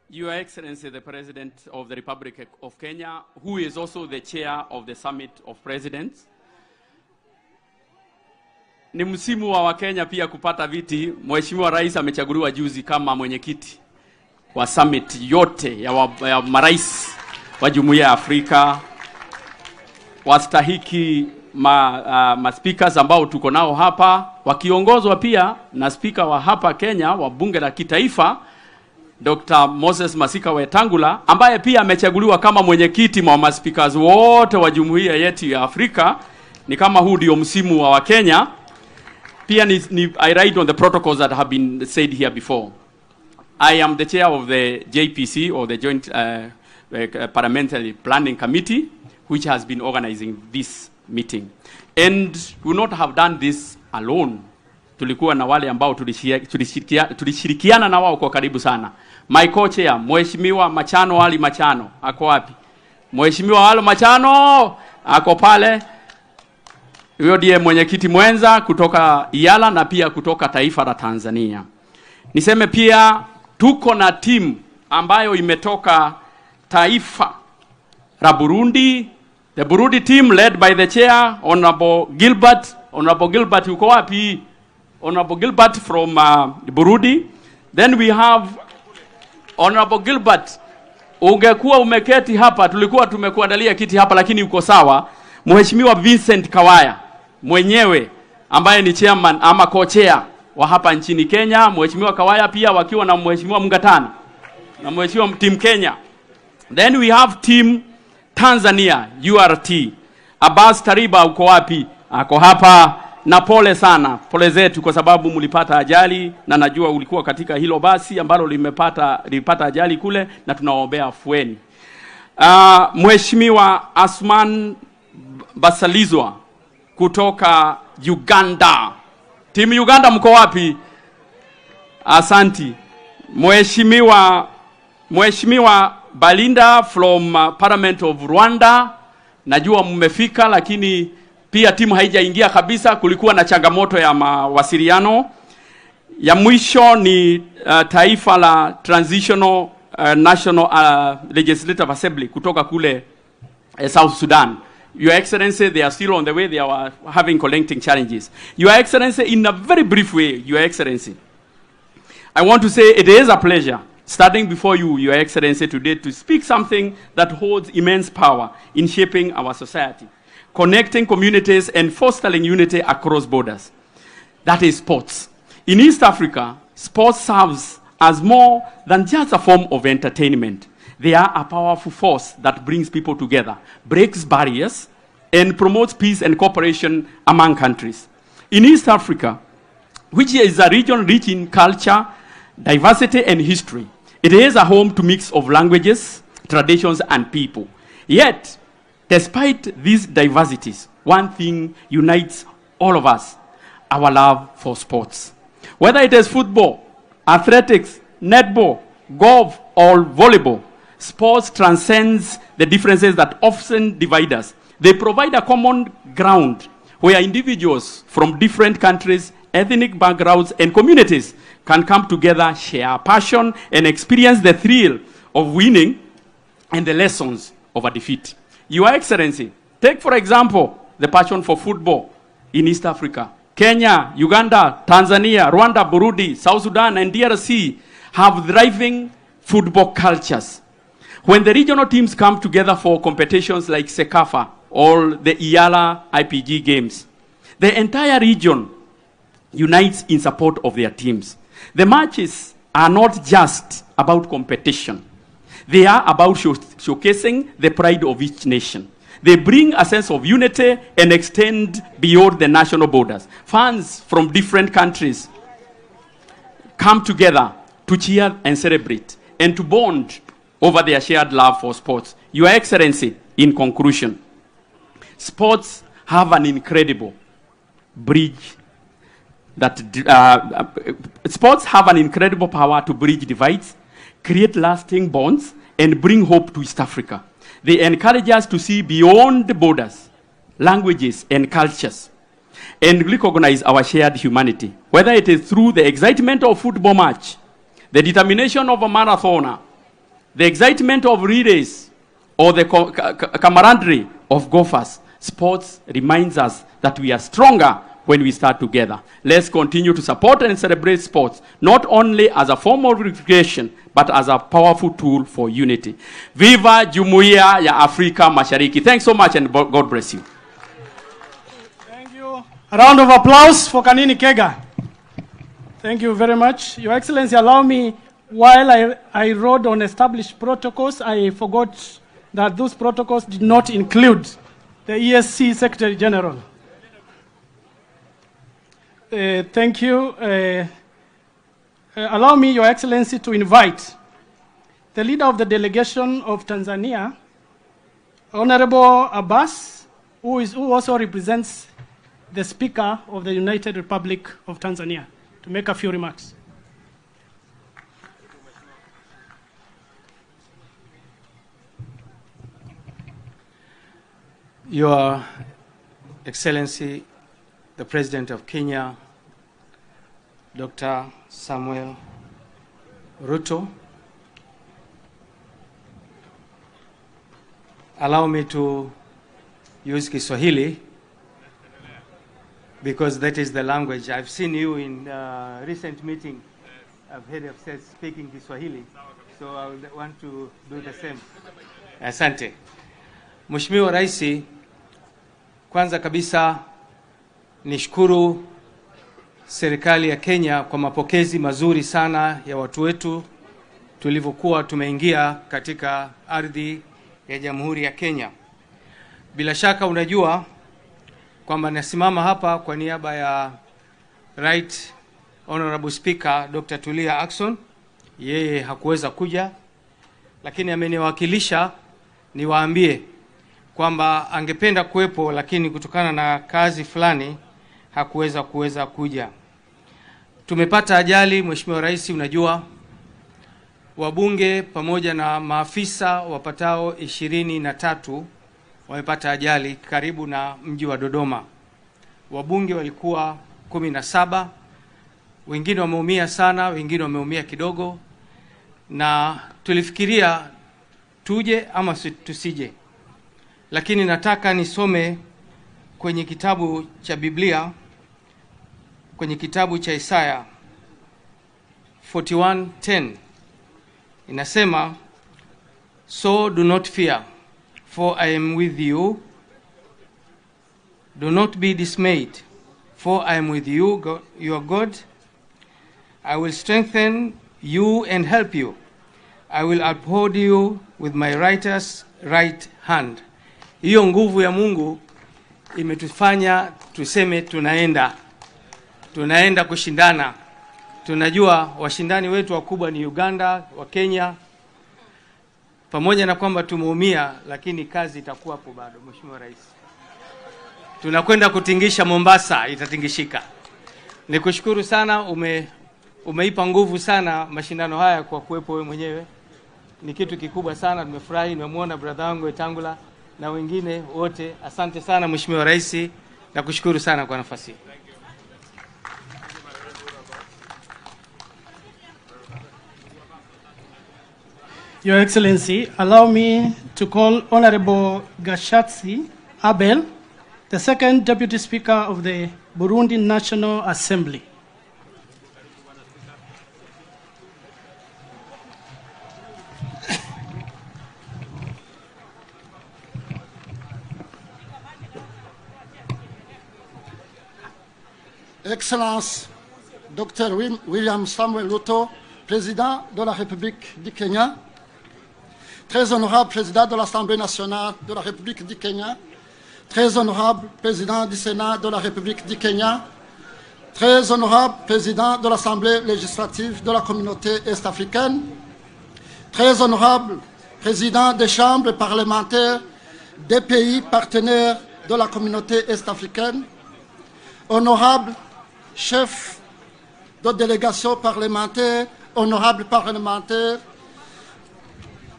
Your Excellency, the President of the Republic of Kenya, who is also the chair of the Summit of Presidents. Ni msimu wa Wakenya pia kupata viti. Mheshimiwa Rais amechaguliwa juzi kama mwenyekiti wa summit yote ya marais wa Jumuiya ya Afrika. Wastahiki speakers ambao tuko nao hapa, wakiongozwa pia na speaker wa hapa Kenya wa bunge la kitaifa Dr. Moses Masika Wetangula, ambaye pia amechaguliwa kama mwenyekiti wa maspikers wote wa Jumuiya yetu ya Afrika. Ni kama huu ndio msimu wa Wakenya. Pia I write on the protocols that have been said here before. I am the chair of the JPC, or the Joint Parliamentary Planning Committee, which has been organizing this meeting. And we would not have done this alone. Tulikuwa na wale ambao tulishirikiana na wao kwa karibu sana. My co-chair, Mheshimiwa Machano Ali Machano, ako wapi? Mheshimiwa Ali Machano, ako pale. Huyo ndiye mwenyekiti mwenza kutoka EAC na pia kutoka taifa la Tanzania. Niseme pia tuko na team ambayo imetoka taifa la Burundi. The Burundi team led by the chair, Honorable Gilbert. Honorable Gilbert, yuko wapi? Honorable Gilbert from Burundi. Then we have Honorable Gilbert. Ungekuwa umeketi hapa, tulikuwa tumekuandalia kiti hapa, lakini uko sawa. Mheshimiwa Vincent Kawaya mwenyewe ambaye ni chairman ama co-chair wa hapa nchini Kenya. Mheshimiwa Kawaya pia wakiwa na Mheshimiwa Mngatani na Mheshimiwa Team Kenya. Then we have Team Tanzania, URT. Abbas Tariba uko wapi? Ako hapa. Na pole sana, pole zetu kwa sababu mlipata ajali, na najua ulikuwa katika hilo basi ambalo lilipata ajali kule, na tunaombea afueni. Mheshimiwa Asman Basalizwa kutoka Uganda. Team Uganda mko wapi? Asanti. Mheshimiwa Balinda from Parliament of Rwanda. Najua mmefika, lakini pia timu haijaingia kabisa, kulikuwa na changamoto ya mawasiliano. Ya mwisho ni taifa la Transitional National Legislative Assembly kutoka kule South Sudan. Your Excellency, they are still on the way. They are having collecting challenges. Your Excellency, in a very brief way, Your Excellency, I want to say it is a pleasure standing before you, Your Excellency, today to speak something that holds immense power in shaping our society, connecting communities and fostering unity across borders. That is sports. In East Africa, sports serves as more than just a form of entertainment. They are a powerful force that brings people together, breaks barriers, and promotes peace and cooperation among countries. In East Africa, which is a region rich in culture, diversity, and history, it is a home to mix of languages, traditions, and people. Yet, despite these diversities, one thing unites all of us: our love for sports. Whether it is football, athletics, netball, golf, or volleyball, sports transcends the differences that often divide us. They provide a common ground where individuals from different countries, ethnic backgrounds, and communities can come together, share passion, and experience the thrill of winning and the lessons of a defeat. Your Excellency, take for example the passion for football in East Africa. Kenya, Uganda, Tanzania, Rwanda, Burundi, South Sudan, and DRC have thriving football cultures. When the regional teams come together for competitions like Sekafa or the EAC IPG games, the entire region unites in support of their teams. The matches are not just about competition. They are about showcasing the pride of each nation. They bring a sense of unity and extend beyond the national borders. Fans from different countries come together to cheer and celebrate and to bond over their shared love for sports. Your Excellency, in conclusion, sports have an incredible bridge sports have an incredible power to bridge divides, create lasting bonds, and bring hope to East Africa. They encourage us to see beyond borders, languages, and cultures, and recognize our shared humanity. Whether it is through the excitement of a football match, the determination of a marathoner, The excitement of relays or the camaraderie of golfers. Sports reminds us that we are stronger when we start together. Let's continue to support and celebrate sports, not only as a form of recreation, but as a powerful tool for unity. Viva Jumuiya ya Afrika Mashariki. Thanks so much and God bless you. Thank you. A round of applause for Kanini Kega. Thank you very much. Your Excellency, allow me, while I wrote on established protocols, I forgot that those protocols did not include the EAC Secretary General. Thank you. Allow me, Your Excellency, to invite the leader of the delegation of Tanzania, Honorable Abbas, who also represents the Speaker of the United Republic of Tanzania, to make a few remarks. Your Excellency, the President of Kenya, Dr. Samuel Ruto, allow me to use Kiswahili because that is the language. I've seen you in recent meeting of head of state speaking Kiswahili, so I would want to do the same. Asante. Mheshimiwa Raisi, kwanza kabisa nishukuru serikali ya Kenya kwa mapokezi mazuri sana ya watu wetu tulivyokuwa tumeingia katika ardhi ya Jamhuri ya Kenya. Bila shaka unajua kwamba nasimama hapa kwa niaba ya Right Honorable Speaker Dr. Tulia Ackson. Yeye hakuweza kuja, lakini ameniwakilisha niwaambie kwamba angependa kuwepo, lakini kutokana na kazi fulani hakuweza kuja. Tumepata ajali, Mheshimiwa Rais, unajua wabunge pamoja na maafisa wapatao 23 wamepata ajali karibu na mji wa Dodoma. Wabunge walikuwa 17, wengine wameumia sana, wengine wameumia kidogo, na tulifikiria tuje ama tusije. Lakini nataka nisome kwenye kitabu cha Biblia, kwenye kitabu cha Isaya 41:10. Inasema, so do not fear, for I am with you. Do not be dismayed, for I am with you, God, your God. I will strengthen you and help you. I will uphold you with my righteous right hand. Hiyo nguvu ya Mungu imetufanya tuseme tunaenda kushindana. Tunajua washindani wetu wakubwa ni Uganda, wa Kenya. Pamoja na kwamba tumeumia, lakini kazi itakuwa hapo bado. Mheshimiwa Rais, tunakwenda kutingisha Mombasa, itatingishika. Nikushukuru sana, umeipa nguvu sana mashindano haya kwa kuwepo wewe mwenyewe. Ni kitu kikubwa sana, nimefurahi, nimemwona brother wangu Etangula na wengine wote. Asante sana Mheshimiwa Rais, na kushukuru sana kwa nafasi. Your Excellency, allow me to call Honorable Gashatsi Abel, the second Deputy Speaker of the Burundi National Assembly. Excellence Dr. William Samuel Ruto, Président de la République du Kenya, très honorable Président de l'Assemblée nationale de la République du Kenya, très honorable Président du Sénat de la République du Kenya, très honorable Président de l'Assemblée législative de la communauté est-africaine, très honorable Président des chambres parlementaires des pays partenaires de la communauté est-africaine, honorable chef de délégation parlementaire, honorable parlementaire,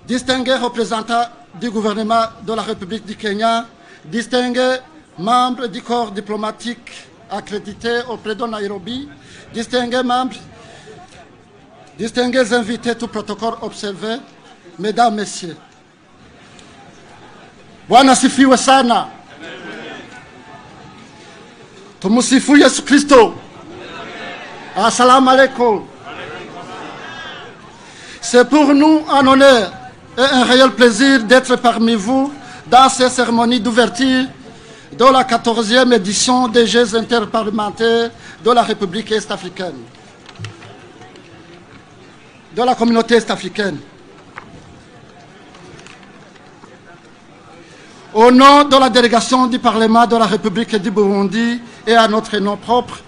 distingués représentants du gouvernement de la République du Kenya, distingués membres du corps diplomatique accrédité auprès de Nairobi, distingués membres, distingués invités, tout protocole observé, Mesdames, Messieurs, Bwana sifiwe sana. Tumusifu Yesu Kristo. Assalamu alaikum. C'est pour nous un honneur et un réel plaisir d'être parmi vous dans ces cérémonies d'ouverture de la 14e édition des Jeux interparlementaires de la République est-africaine, de la communauté est-africaine. Au nom de la délégation du Parlement de la République du Burundi et à notre nom propre,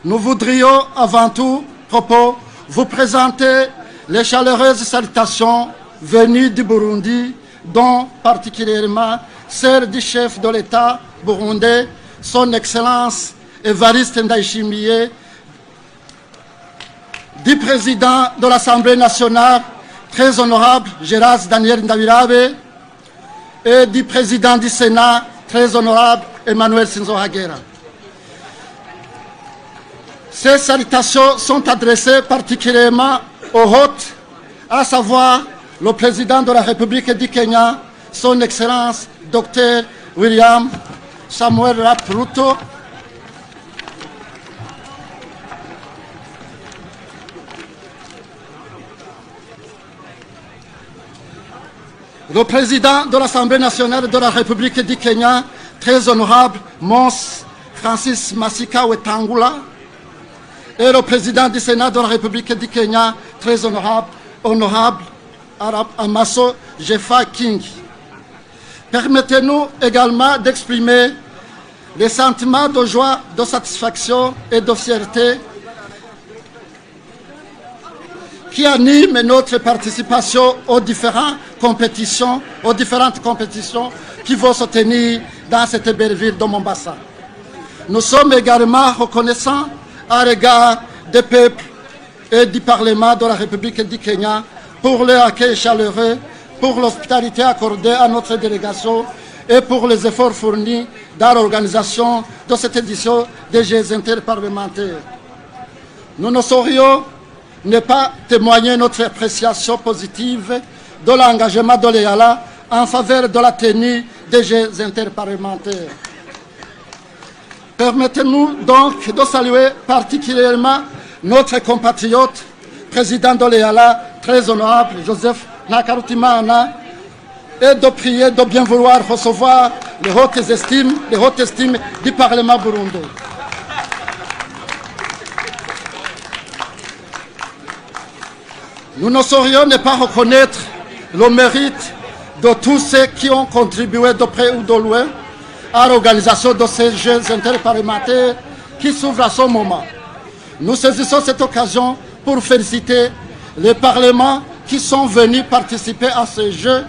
nous voudrions avant tout propos vous présenter les chaleureuses salutations venues du Burundi, dont particulièrement celles du chef de l'État burundais, son Excellence Evariste Ndayishimiye, du président de l'Assemblée nationale, très honorable Gérard Daniel Ndabirabe, et du président du Sénat, très honorable Emmanuel Sinzo Hagera. Ces salutations sont adressées particulièrement aux hôtes, à savoir le président de la République du Kenya, son Excellence Dr William Samuel Arap Ruto, le président de l'Assemblée nationale de la République du Kenya, très honorable Mons Francis Masika Wetangula, et le président du Sénat de la République du Kenya, très honorable Arab Amaso Jeffa King. Permettez-nous également d'exprimer les sentiments de joie, de satisfaction et de fierté qui animent notre participation aux différentes compétitions qui vont se tenir dans cette belle ville de Mombasa. Nous sommes également reconnaissants à l'égard des peuples et du Parlement de la République du Kenya pour leur accueil chaleureux, pour l'hospitalité accordée à notre délégation et pour les efforts fournis dans l'organisation de cette édition des Jeux interparlementaires. Nous ne saurions ne pas témoigner notre appréciation positive de l'engagement de l'EALA en faveur de la tenue des Jeux interparlementaires. Permettez-nous donc de saluer particulièrement notre compatriote, président de l'EALA, très honorable Joseph Nakarutimana, et de prier de bien vouloir recevoir les hautes estimes du Parlement burundais. Nous ne saurions ne pas reconnaître le mérite de tous ceux qui ont contribué de près ou de loin à l'organisation de ces Jeux interparlementaires qui s'ouvrent à ce moment. Nous saisissons cette occasion pour féliciter les parlements qui sont venus participer à ces Jeux.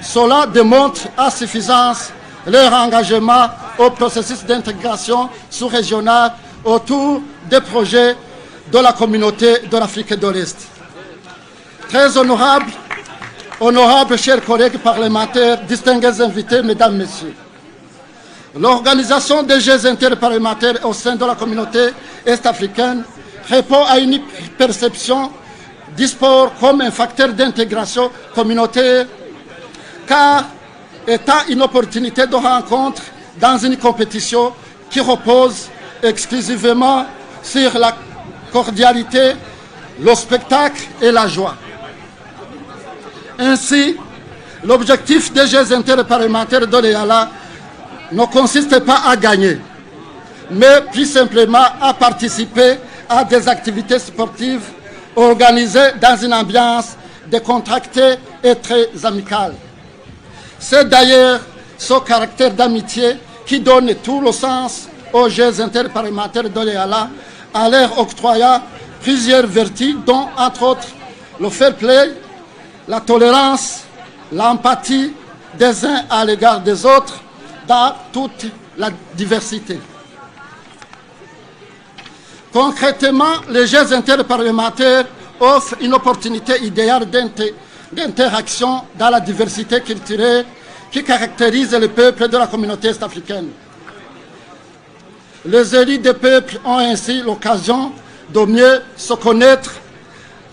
Cela démontre à suffisance leur engagement au processus d'intégration sous-régionale autour des projets de la communauté de l'Afrique de l'Est. Très honorables chers collègues parlementaires, distingués invités, mesdames, messieurs. L'organisation des Jeux interparlementaires au sein de la communauté est-africaine répond à une perception du sport comme un facteur d'intégration communautaire, car étant une opportunité de rencontre dans une compétition qui repose exclusivement sur la cordialité, le spectacle et la joie. Ainsi, l'objectif des Jeux interparlementaires de l'EALA ne consiste pas à gagner, mais plus simplement à participer à des activités sportives organisées dans une ambiance décontractée et très amicale. C'est d'ailleurs ce caractère d'amitié qui donne tout le sens aux Jeux interparlementaires de l'EALA, en leur octroyant plusieurs vertus, dont entre autres le fair play, la tolérance, l'empathie des uns à l'égard des autres dans toute la diversité. Concrètement, les Jeux interparlementaires offrent une opportunité idéale d'interaction dans la diversité culturelle qui caractérise les peuples de la communauté est-africaine. Les élus des peuples ont ainsi l'occasion de mieux se connaître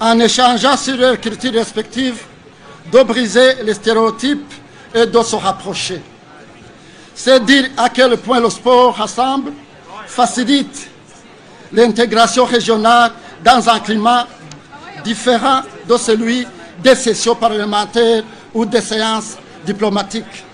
en échangeant sur leurs cultures respectives, de briser les stéréotypes et de se rapprocher. C'est dire à quel point le sport rassemble, facilite l'intégration régionale dans un climat différent de celui des sessions parlementaires ou des séances diplomatiques.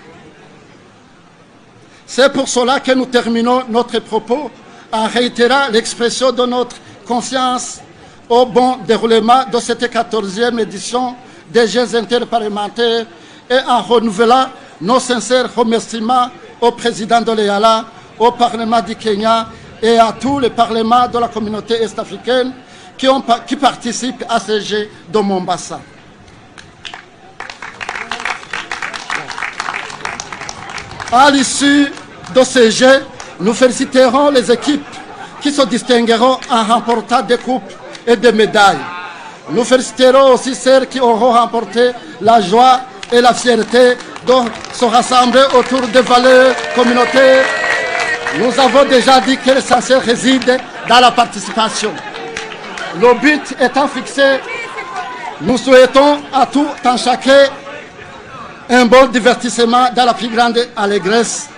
C'est pour cela que nous terminons notre propos en réitérant l'expression de notre conscience au bon déroulement de cette 14e édition des Jeux interparlementaires et en renouvelant nos sincères remerciements au président de l'EAC, au Parlement du Kenya et à tous les parlements de la communauté est-africaine qui participent à ces Jeux de Mombasa. À l'issue de ces Jeux, nous féliciterons les équipes qui se distingueront en remportant des coupes et des médailles. Nous féliciterons aussi celles qui auront remporté la joie et la fierté de se rassembler autour des valeurs communautaires. Nous avons déjà dit que l'essentiel réside dans la participation. Le but étant fixé, nous souhaitons à tout un chacun un bon divertissement dans la plus grande allégresse.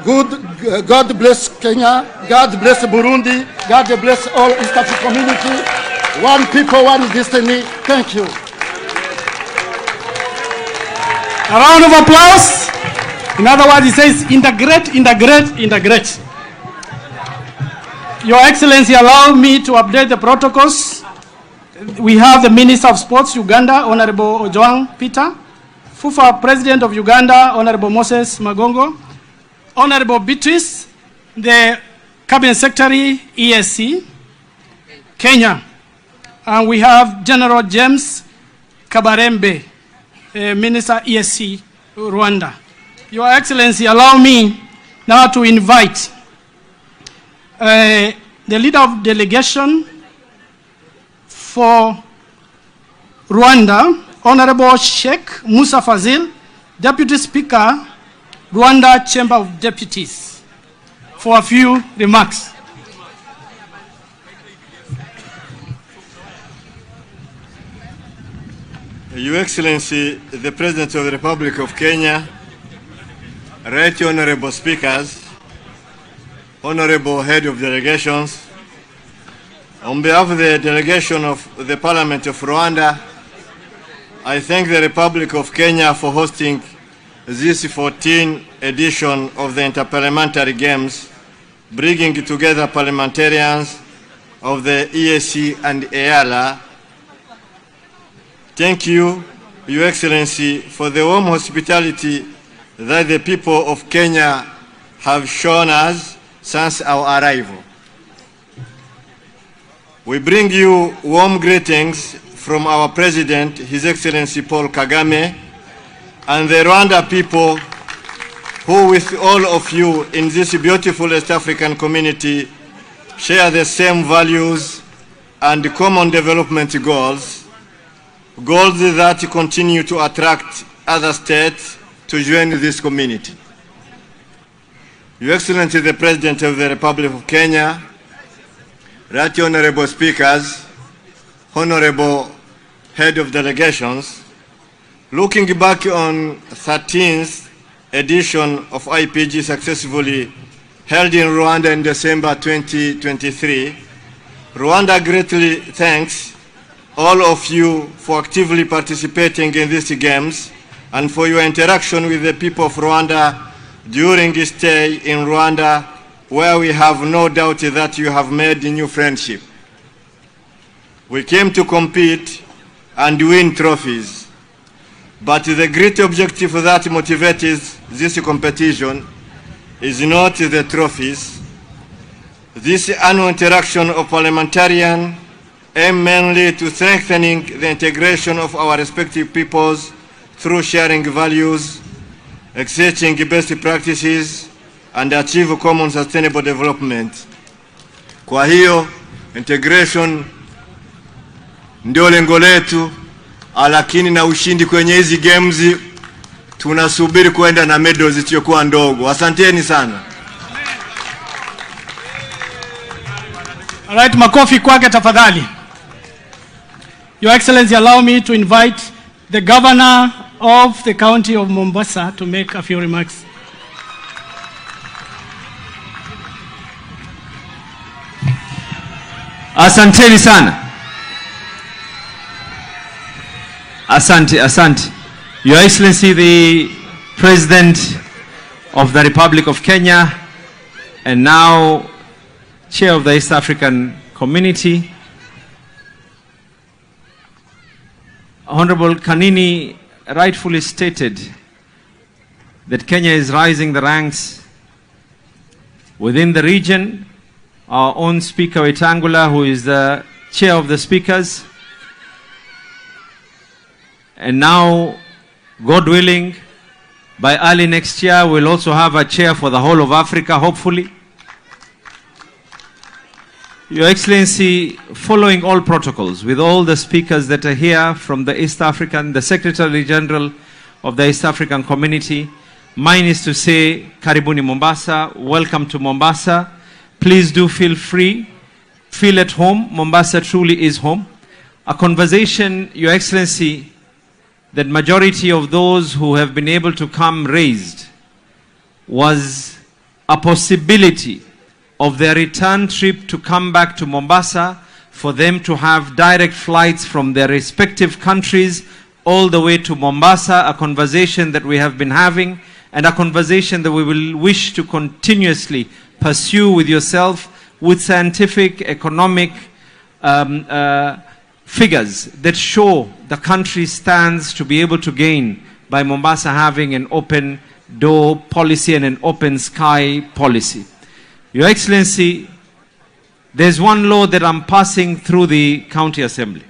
God bless Kenya, God bless Burundi, God bless all East African community. One people, one destiny. Thank you. A round of applause. In other words, he says, integrate, integrate, integrate. Your Excellency, allow me to update the protocols. We have the Minister of Sports, Uganda, Honorable Ojwang Peter. FUFA President of Uganda, Honorable Moses Magongo. Honorable Beatrice, the Cabinet Secretary, EAC, Kenya. And we have General James Kabarembe, Minister EAC, Rwanda. Your Excellency, allow me now to invite the leader of delegation for Rwanda, Honorable Sheikh Musa Fazil, Deputy Speaker, Rwanda Chamber of Deputies, for a few remarks. Your Excellency, the President of the Republic of Kenya, Right Honorable Speakers, Honorable Head of Delegations, on behalf of the delegation of the Parliament of Rwanda, I thank the Republic of Kenya for hosting this 14th edition of the Interparliamentary Games, bringing together parliamentarians of the EAC and EALA. Thank you, Your Excellency, for the warm hospitality that the people of Kenya have shown us since our arrival. We bring you warm greetings from our President, His Excellency Paul Kagame, and the Rwanda people who with all of you in this beautiful East African community share the same values and common development goals that continue to attract other states to join this community. Your Excellency, the President of the Republic of Kenya, Right Honorable Speakers, Honorable Head of Delegations, looking back on 13th edition of IPG successfully held in Rwanda in December 2023, Rwanda greatly thanks all of you for actively participating in these games and for your interaction with the people of Rwanda during this stay in Rwanda, where we have no doubt that you have made a new friendship. We came to compete and win trophies, but the great objective that motivates this competition is not the trophies. This annual interaction of parliamentarians aims mainly to strengthening the integration of our respective peoples through sharing values, exchanging best practices, and achieve common sustainable development. Kwa hiyo integration ndio lengo letu, lakini na ushindi kwenye hizi games tunasubiri kwenda na medals zisizokuwa ndogo. Asanteni sana. Alright, makofi kwake tafadhali. Your Excellency, allow me to invite the Governor of the County of Mombasa to make a few remarks. Asanteni sana. Asante. Your Excellency, the President of the Republic of Kenya, and now Chair of the East African Community, Honorable Kanini rightfully stated that Kenya is rising the ranks within the region. Our own Speaker Wetangula, who is the Chair of the Speakers, and now, God willing, by early next year, we'll also have a chair for the whole of Africa, hopefully. Your Excellency, following all protocols, with all the speakers that are here from the East African, the Secretary General of the East African Community, mine is to say, Karibuni Mombasa, welcome to Mombasa. Please do feel free, feel at home. Mombasa truly is home. A conversation, Your Excellency, that majority of those who have been able to come raised was a possibility of their return trip to come back to Mombasa, for them to have direct flights from their respective countries all the way to Mombasa, a conversation that we have been having, and a conversation that we will wish to continuously pursue with yourself, with scientific, economic figures that show the country stands to be able to gain by Mombasa having an open door policy and an open sky policy. Your Excellency, there's one law that I'm passing through the County Assembly,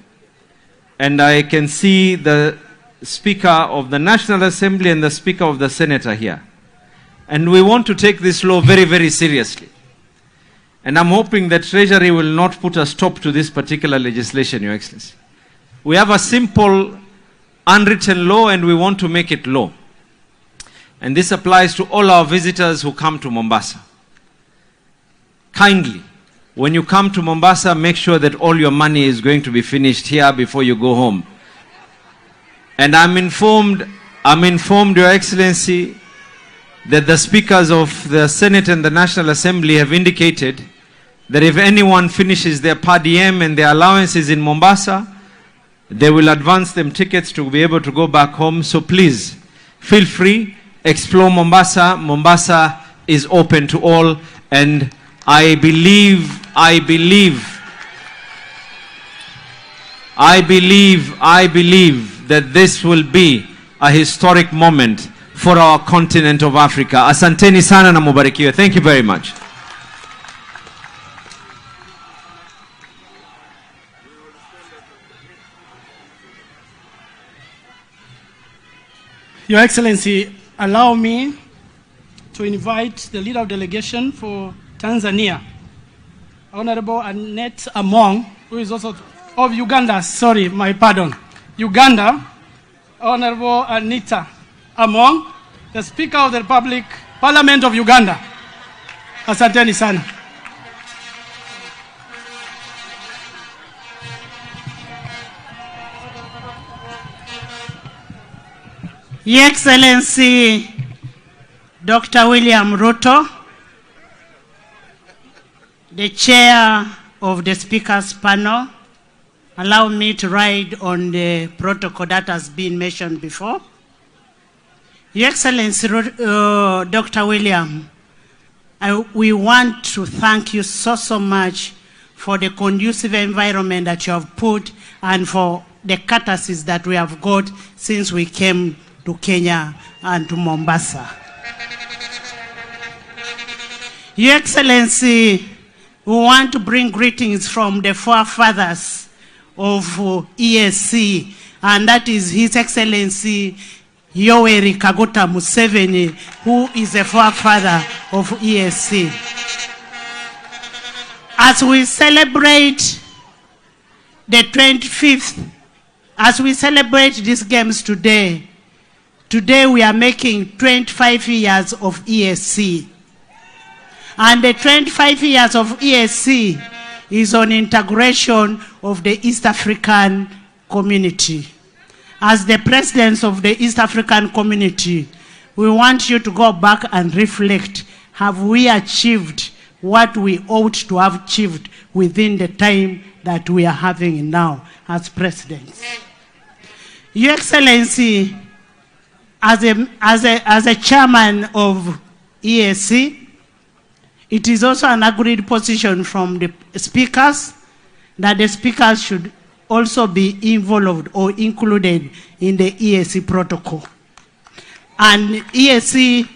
and I can see the Speaker of the National Assembly and the Speaker of the Senate are here. And we want to take this law very, very seriously. And I'm hoping that Treasury will not put a stop to this particular legislation, Your Excellency. We have a simple, unwritten law, and we want to make it law. And this applies to all our visitors who come to Mombasa. Kindly, when you come to Mombasa, make sure that all your money is going to be finished here before you go home. And I'm informed, Your Excellency, that the speakers of the Senate and the National Assembly have indicated that if anyone finishes their per diem and their allowances in Mombasa, they will advance them tickets to be able to go back home. So please, feel free, explore Mombasa. Mombasa is open to all, and I believe that this will be a historic moment for our continent of Africa. Asanteni sana na mubarikiwe. Thank you very much. Your Excellency, allow me to invite the leader of delegation for Tanzania, Honorable Annette Among, who is also of Uganda. Sorry, my pardon. Uganda, Honorable Anita Among, the Speaker of the Republic, Parliament of Uganda. Asanteni sana. Your Excellency, Dr. William Ruto, the Chair of the Speakers Panel, allow me to ride on the protocol that has been mentioned before. Your Excellency, Dr. William, we want to thank you so much for the conducive environment that you have put and for the courtesies that we have got since we came to Kenya and to Mombasa. Your Excellency, we want to bring greetings from the forefathers of EAC, and that is His Excellency Yoweri Kaguta Museveni, who is the forefather of EAC. As we celebrate the 25th, as we celebrate these games today we are making 25 years of EAC. And the 25 years of EAC is on integration of the East African community. As the presidents of the East African community, we want you to go back and reflect. Have we achieved what we ought to have achieved within the time that we are having now as presidents? Your Excellency, as a chairman of EAC, it is also an agreed position from the speakers that the speakers should also be involved or included in the EAC protocol. And EAC,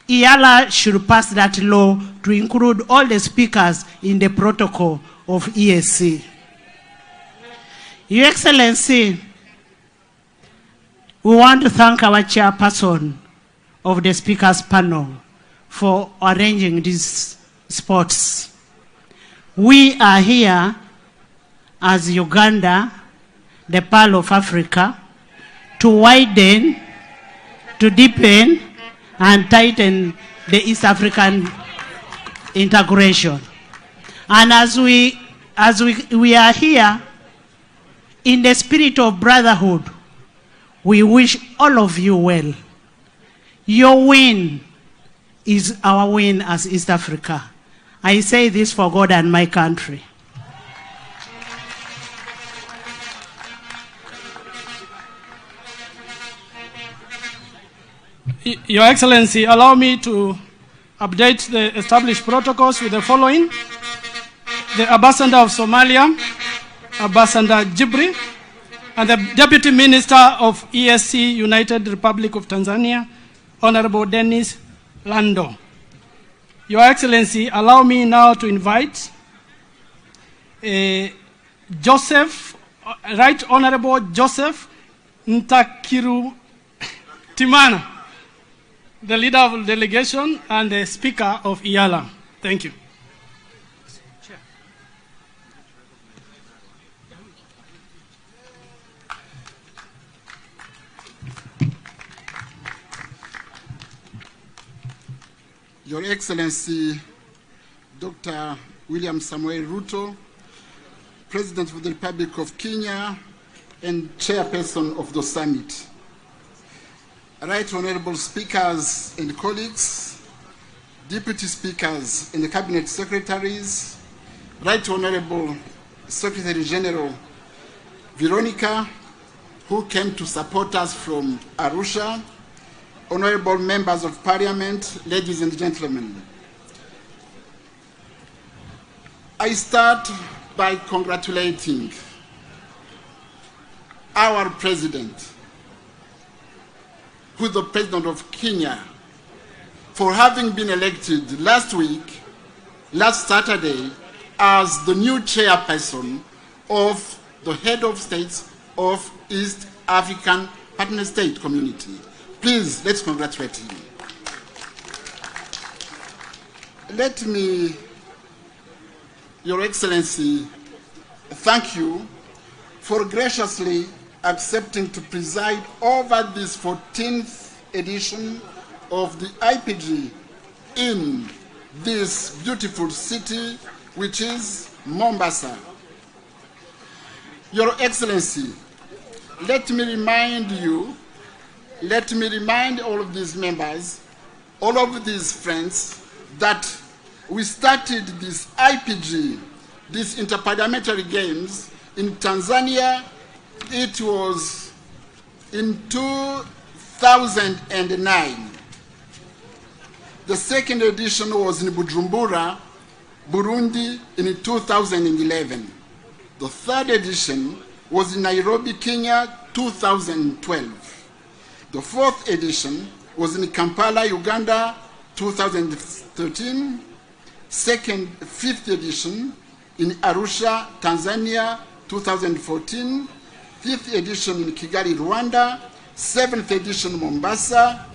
EALA should pass that law to include all the speakers in the protocol of EAC. Your Excellency, we want to thank our chairperson of the speakers panel for arranging these sports. We are here as Uganda, the Pearl of Africa, to widen, to deepen, and tighten the East African integration. And as we are here, in the spirit of brotherhood, we wish all of you well. Your win is our win as East Africa. I say this for God and my country. Your Excellency, allow me to update the established protocols with the following. The Ambassador of Somalia, Ambassador Jibri, and the Deputy Minister of EAC, United Republic of Tanzania, Honorable Dennis Lando. Your Excellency, allow me now to invite Joseph, Right Honorable Joseph Ntakiru Timana, the leader of the delegation and the speaker of EALA. Thank you. Your Excellency, Dr. William Samuel Ruto, President of the Republic of Kenya and Chairperson of the Summit. Right Honorable Speakers and colleagues, Deputy Speakers and Cabinet Secretaries, Right Honorable Secretary General Veronica, who came to support us from Arusha, Honorable Members of Parliament, ladies and gentlemen. I start by congratulating our President, who is the President of Kenya, for having been elected last Saturday, as the new chairperson of the head of states of East African Partner State Community. Please, let's congratulate him. Let me, Your Excellency, thank you for graciously accepting to preside over this 14th edition of the IPG in this beautiful city, which is Mombasa. Your Excellency, let me remind all of these members, all of these friends, that we started this IPG, these Interparliamentary Games, in Tanzania. It was in 2009. The second edition was in Bujumbura, Burundi, in 2011. The third edition was in Nairobi, Kenya, 2012. The fourth edition was in Kampala, Uganda, 2013. Fifth edition in Arusha, Tanzania, 2014. Fifth edition in Kigali, Rwanda. Seventh edition Mombasa.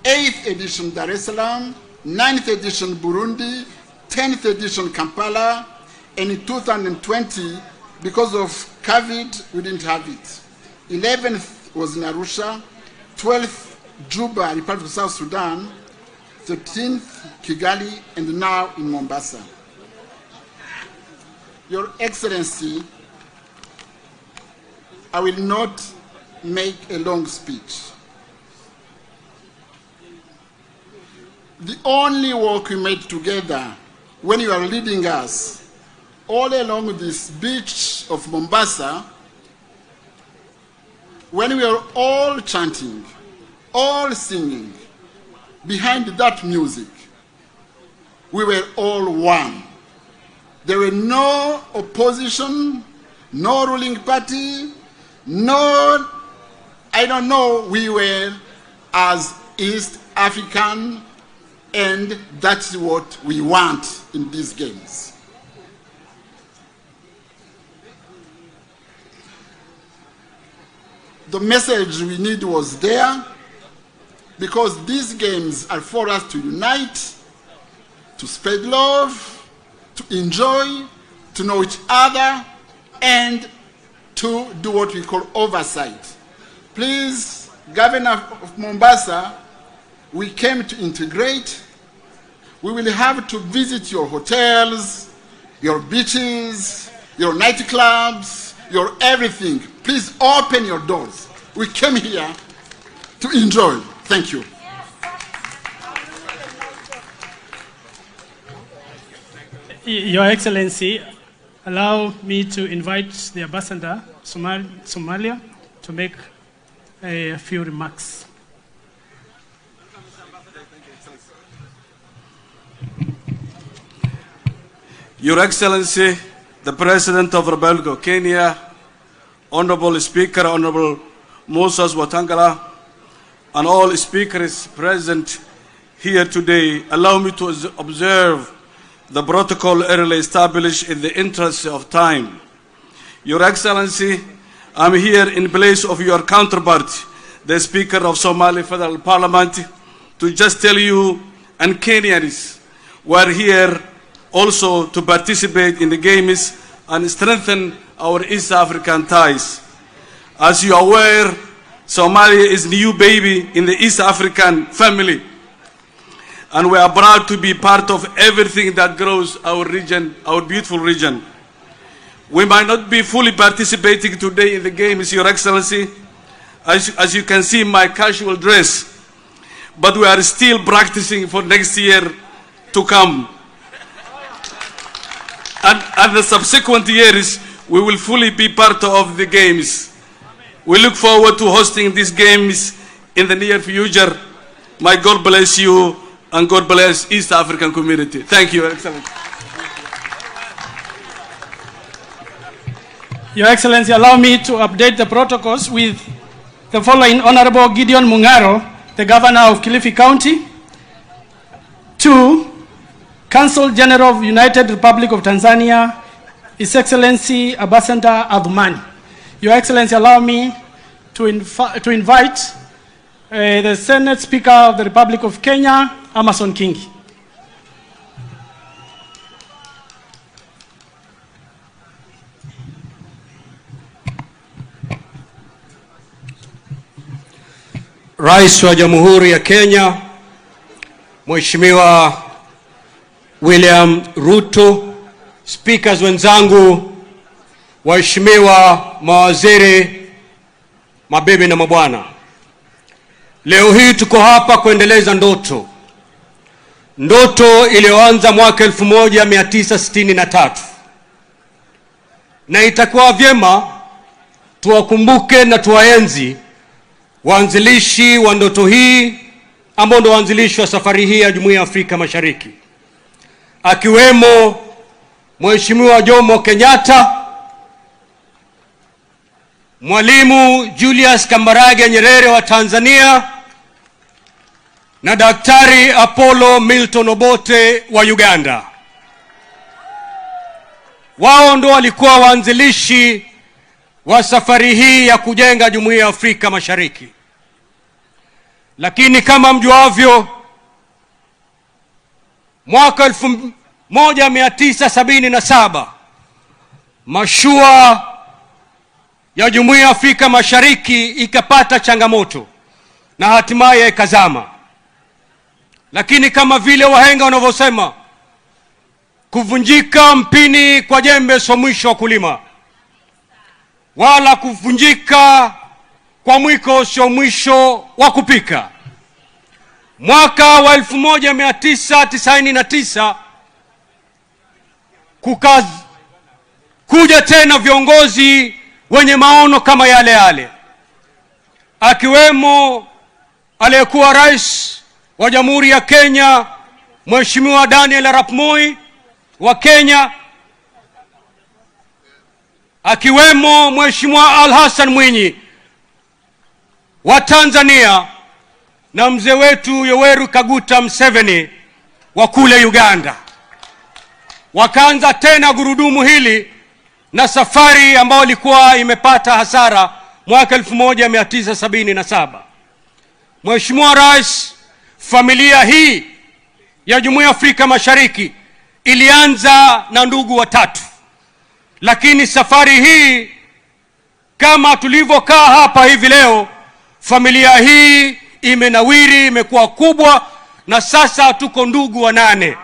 Eighth edition Dar es Salaam. Ninth edition Burundi. 10th edition Kampala. And in 2020, because of COVID, we didn't have it. 11th was in Arusha. 12th, Juba, Republic of South Sudan. 13th, Kigali, and now in Mombasa. Your Excellency, I will not make a long speech. The only work we made together when you are leading us all along this beach of Mombasa, when we are all chanting, all singing, behind that music, we were all one. There were no opposition, no ruling party, no, I don't know, we were as East African, and that's what we want in these games. The message we need was there, because these games are for us to unite, to spread love, to enjoy, to know each other, and to do what we call oversight. Please, Governor of Mombasa, we came to integrate. We will have to visit your hotels, your beaches, your nightclubs, your everything. Please open your doors. We came here to enjoy. Thank you. Your Excellency, allow me to invite the Ambassador, Somalia, to make a few remarks. Your Excellency, the President of Republic of Kenya, Honorable Speaker, Honorable Moses Wetangula, and all speakers present here today, allow me to observe the protocol early established in the interest of time. Your Excellency, I'm here in place of your counterpart, the Speaker of Somali Federal Parliament, to just tell you, and Kenyans, we're here also to participate in the games and strengthen our East African ties. As you are aware, Somalia is new baby in the East African family, and we are proud to be part of everything that grows our region, our beautiful region. We might not be fully participating today in the games, Your Excellency, as you can see my casual dress, but we are still practicing for next year to come. And the subsequent years, we will fully be part of the games. We look forward to hosting these games in the near future. My God bless you, and God bless East African community. Thank you, Your Excellency. Your Excellency, allow me to update the protocols with the following: Honorable Gideon Mungaro, the Governor of Kilifi County. 2, Consul General of United Republic of Tanzania, His Excellency Ambassador Adhumani. Your Excellency, allow me to invite the Senate Speaker of the Republic of Kenya, Amason Kingi. Rais wa Jamhuri ya Kenya, Mheshimiwa William Ruto, speakers wenzangu, waheshimiwa mawaziri, mabibi na mabwana. Leo hii tuko hapa kuendeleza ndoto. Ndoto iliyoanza mwaka 1963. Na itakuwa vyema tuwakumbuke na tuwaenzi waanzilishi wa ndoto hii, ambao ndio waanzilishi wa safari hii ya Jumuiya ya Afrika Mashariki, akiwemo Mheshimiwa Jomo Kenyatta, Mwalimu Julius Kambarage Nyerere wa Tanzania, na Daktari Apollo Milton Obote wa Uganda. Wao ndio walikuwa waanzilishi wa safari hii ya kujenga Jumuiya ya Afrika Mashariki. Lakini kama mjuavyo, mwaka 1977 mashua ya Jumuiya ya Afrika Mashariki ikapata changamoto na hatimaye ikazama. Lakini kama vile wahenga wanavyosema, kuvunjika mpini kwa jembe sio mwisho wa kulima. wala kuvunjika kwa mwiko sio mwisho wa kupika. Mwaka wa 1999 kuja tena viongozi wenye maono kama yale yale, akiwemo aliyekuwa rais wa Jamhuri ya Kenya Mheshimiwa Daniel Arap Moi wa Kenya, akiwemo Mheshimiwa Al-Hassan Mwinyi wa Tanzania, na mzee wetu Yoweri Kaguta Museveni wa kule Uganda. Wakaanza tena gurudumu hili na safari ambayo ilikuwa imepata hasara mwaka 1977. Mheshimiwa Rais, familia hii ya Jumuiya ya Afrika Mashariki ilianza na ndugu watatu, lakini safari hii kama tulivyokaa hapa hivi leo, familia hii imenawiri, imekuwa kubwa, na sasa tuko ndugu 8.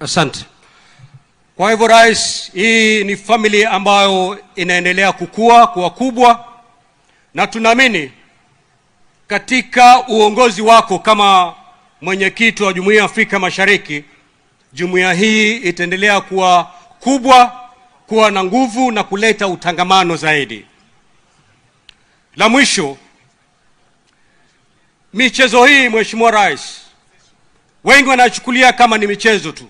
Asante. Kwa hivyo Rais, hii ni familia ambayo inaendelea kuwa kubwa, na tunaamini katika uongozi wako kama mwenyekiti wa Jumuiya ya Afrika Mashariki, jumuiya hii itaendelea kuwa kubwa, kuwa na nguvu na kuleta utangamano zaidi. La mwisho, michezo hii Mheshimiwa Rais, wengi wanachukulia kama ni michezo tu,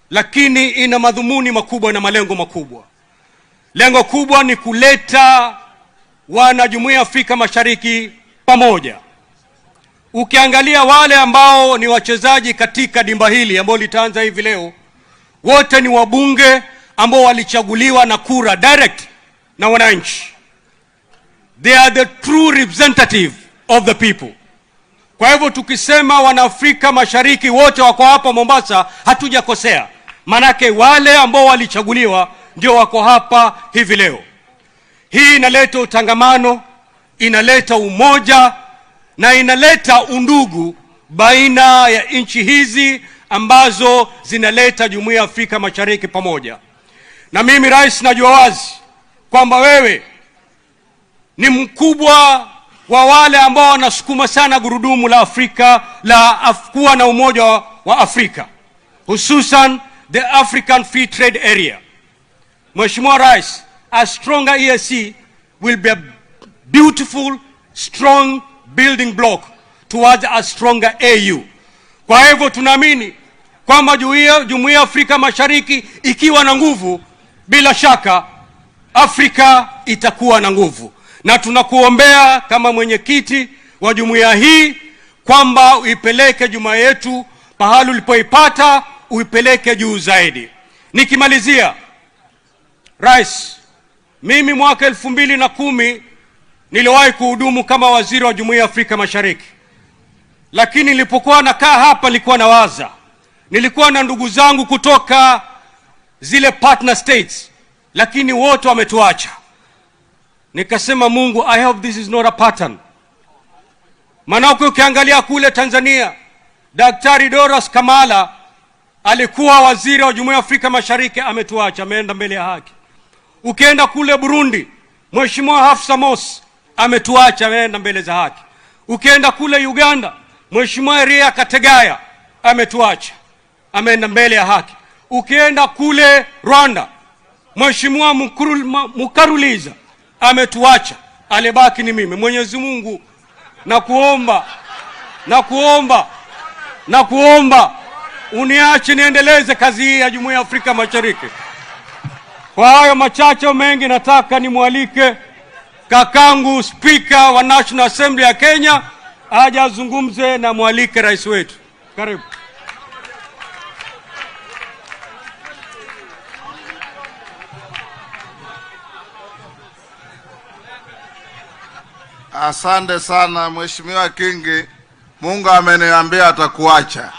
lakini ina madhumuni makubwa na malengo makubwa. Lengo kubwa ni kuleta wana Jumuiya ya Afrika Mashariki pamoja. Ukiangalia wale ambao ni wachezaji katika dimba hili ambao litaanza hivi leo, wote ni wabunge ambao walichaguliwa na kura direct na wananchi. They are the true representative of the people. Kwa hivyo tukisema wana Afrika Mashariki wote wako hapa Mombasa, hatujakosea. Manake wale ambao walichaguliwa ndio wako hapa hivi leo. Hii inaleta utangamano, inaleta umoja, na inaleta undugu baina ya nchi hizi ambazo zinaleta Jumuiya ya Afrika Mashariki pamoja. Na mimi Rais, najua wazi kwamba wewe ni mkubwa wa wale ambao wanasukuma sana gurudumu la Afrika la kuwa na umoja wa Afrika, hususan the African Free Trade Area. Mheshimiwa Rais, a stronger EAC will be a beautiful, strong building block towards a stronger AU. Kwa hivyo tunaamini kwamba Jumuiya ya Afrika Mashariki ikiwa na nguvu, bila shaka Afrika itakuwa na nguvu. Na tunakuombea kama mwenyekiti wa jumuiya hii kwamba uipeleke Jumuiya yetu pahali ulipoipata, uipeleke juu zaidi. Nikimalizia, Rais, mimi mwaka 2010 niliwahi kuhudumu kama waziri wa Jumuiya ya Afrika Mashariki. Lakini nilipokuwa nakaa hapa nilikuwa nawaza, nilikuwa na ndugu zangu kutoka zile partner states, lakini wote wametuacha. Nikasema, Mungu, I hope this is not a pattern. Manake ukiangalia kule Tanzania, Daktari Doras Kamala alikuwa waziri wa Jumuiya ya Afrika Mashariki, ametuacha, ameenda mbele ya haki. Ukienda kule Burundi, Mheshimiwa Hafsa Mosi ametuacha, ameenda mbele za haki. Ukienda kule Uganda, Mheshimiwa Ria Kategaya ametuacha, ameenda mbele ya haki. Ukienda kule Rwanda, Mheshimiwa Mukaruliza ametuacha, alibaki ni mimi. Mwenyezi Mungu, nakuomba uniache niendeleze kazi hii ya Jumuiya ya Afrika Mashariki. Kwa hayo machache mengi, nataka nimwalike kakangu Speaker wa National Assembly ya Kenya aje azungumze, na mwalike rais wetu. Karibu. Asante sana Mheshimiwa Kingi. Mungu ameniambia atakuacha.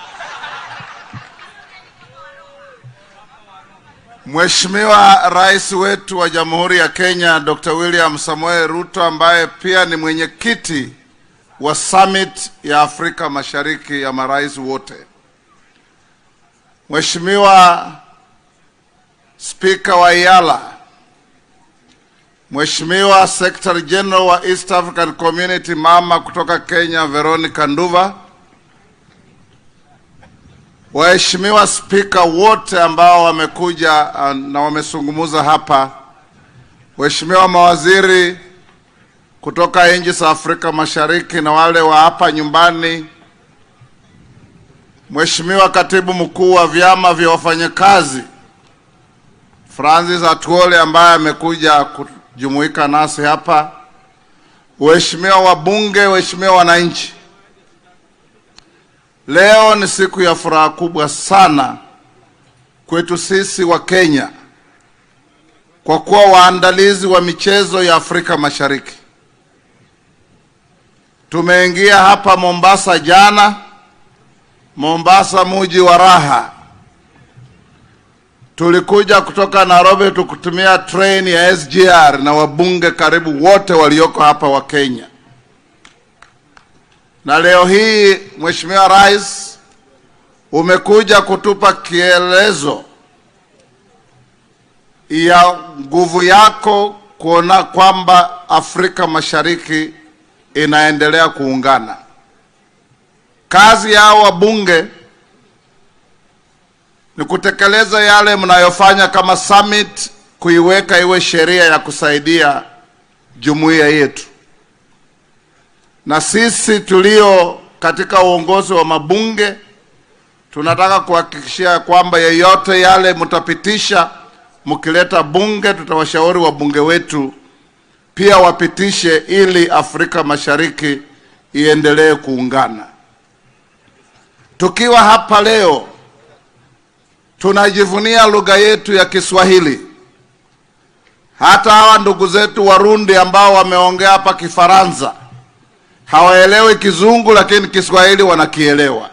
Mheshimiwa Rais wetu wa Jamhuri ya Kenya Dr. William Samoei Ruto, ambaye pia ni mwenyekiti wa Summit ya Afrika Mashariki ya marais wote. Mheshimiwa Speaker wa EAC, Mheshimiwa Secretary General wa East African Community mama kutoka Kenya Veronica Nduva, waheshimiwa speaker wote ambao wamekuja na wamezungumza hapa, waheshimiwa mawaziri kutoka nchi za Afrika Mashariki na wale wa hapa nyumbani, Mheshimiwa Katibu Mkuu wa vyama vya wafanyakazi Francis Atwole ambaye amekuja kujumuika nasi hapa, waheshimiwa wabunge, waheshimiwa wananchi. Leo ni siku ya furaha kubwa sana kwetu sisi wa Kenya, kwa kuwa waandalizi wa michezo ya Afrika Mashariki. Tumeingia hapa Mombasa jana, Mombasa mji wa raha. Tulikuja kutoka Nairobi tukutumia train ya SGR na wabunge karibu wote walioko hapa wa Kenya. Na leo hii Mheshimiwa Rais umekuja kutupa kielezo ya nguvu yako kuona kwamba Afrika Mashariki inaendelea kuungana. Kazi yao wabunge ni kutekeleza yale mnayofanya kama summit, kuiweka iwe sheria ya kusaidia jumuiya yetu. Na sisi tulio katika uongozi wa mabunge tunataka kuhakikishia kwamba yeyote yale mtapitisha mkileta bunge, tutawashauri wabunge wetu pia wapitishe ili Afrika Mashariki iendelee kuungana. Tukiwa hapa leo tunajivunia lugha yetu ya Kiswahili. Hata hawa ndugu zetu Warundi ambao wameongea hapa Kifaransa hawaelewi Kizungu, lakini Kiswahili wanakielewa.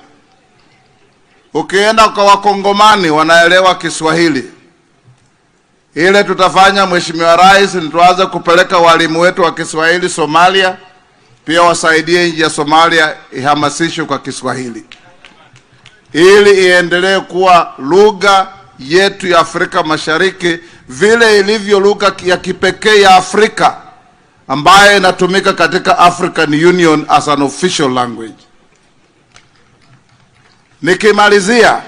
Ukienda kwa Wakongomani wanaelewa Kiswahili. Ile tutafanya Mheshimiwa Rais ni tuanze kupeleka walimu wetu wa Kiswahili Somalia, pia wasaidie nchi ya Somalia ihamasishwe kwa Kiswahili, ili iendelee kuwa lugha yetu ya Afrika Mashariki vile ilivyo lugha ya kipekee ya Afrika ambaye inatumika katika African Union as an official language. Nikimalizia,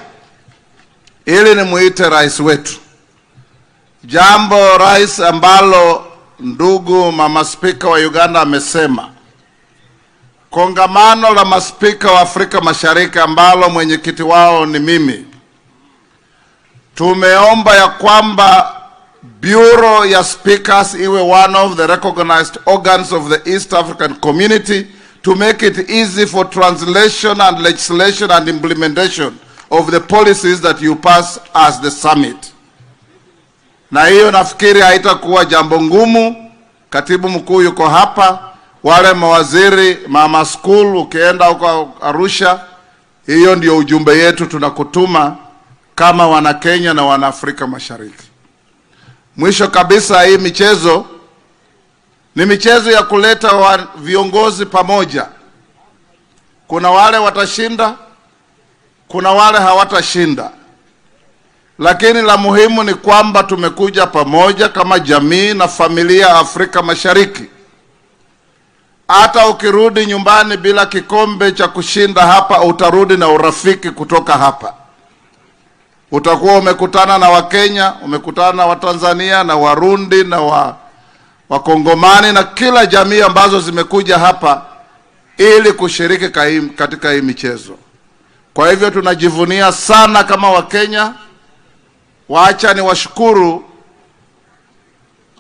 ili nimuite rais wetu, jambo rais ambalo ndugu mama speaker wa Uganda amesema, kongamano la maspika wa Afrika Mashariki ambalo mwenyekiti wao ni mimi, tumeomba ya kwamba Bureau ya Speakers iwe one of the recognized organs of the East African Community to make it easy for translation and legislation and implementation of the policies that you pass as the summit. Na hiyo nafikiri haitakuwa jambo ngumu. Katibu mkuu yuko hapa, wale mawaziri, mama school, ukienda huko Arusha, hiyo ndio ujumbe yetu tunakutuma kama wana Kenya na wana Afrika Mashariki. Mwisho kabisa, hii michezo ni michezo ya kuleta viongozi pamoja. Kuna wale watashinda, kuna wale hawatashinda. Lakini la muhimu ni kwamba tumekuja pamoja kama jamii na familia ya Afrika Mashariki. Hata ukirudi nyumbani bila kikombe cha kushinda hapa, utarudi na urafiki kutoka hapa. Utakuwa umekutana na Wakenya, umekutana na Watanzania na Warundi na Wakongomani na kila jamii ambazo zimekuja hapa ili kushiriki katika hii michezo. Kwa hivyo tunajivunia sana kama Wakenya. Waacha ni washukuru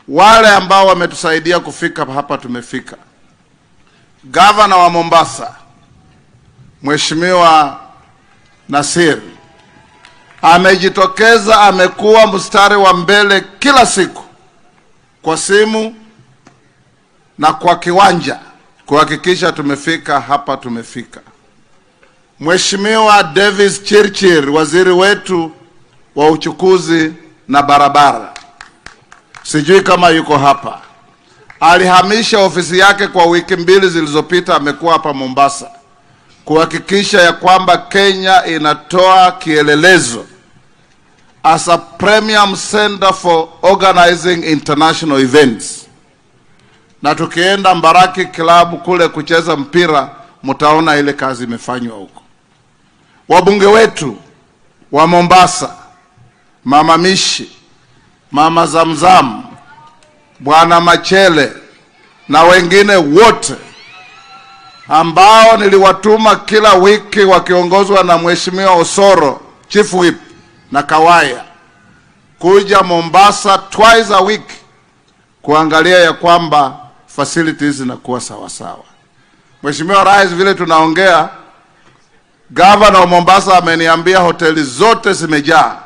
wale ambao wametusaidia kufika hapa tumefika. Gavana wa Mombasa, Mheshimiwa Nasir, amejitokeza, amekuwa mstari wa mbele kila siku kwa simu na kwa kiwanja kuhakikisha tumefika hapa tumefika. Mheshimiwa Davis Chirchir, waziri wetu wa uchukuzi na barabara, sijui kama yuko hapa, alihamisha ofisi yake kwa wiki 2 zilizopita, amekuwa hapa Mombasa kuhakikisha ya kwamba Kenya inatoa kielelezo as a premium center for organizing international events. Na tukienda Mbaraki Club kule kucheza mpira, mtaona ile kazi imefanywa huko. Wabunge wetu wa Mombasa, Mama Mishi, Mama Zamzam, Bwana Machele na wengine wote ambao niliwatuma kila wiki wakiongozwa na Mheshimiwa Osoro, Chief Whip na Kawaya, kuja Mombasa twice a week kuangalia ya kwamba facilities zinakuwa sawa sawa. Mheshimiwa Rais, vile tunaongea, Governor wa Mombasa ameniambia hoteli zote zimejaa.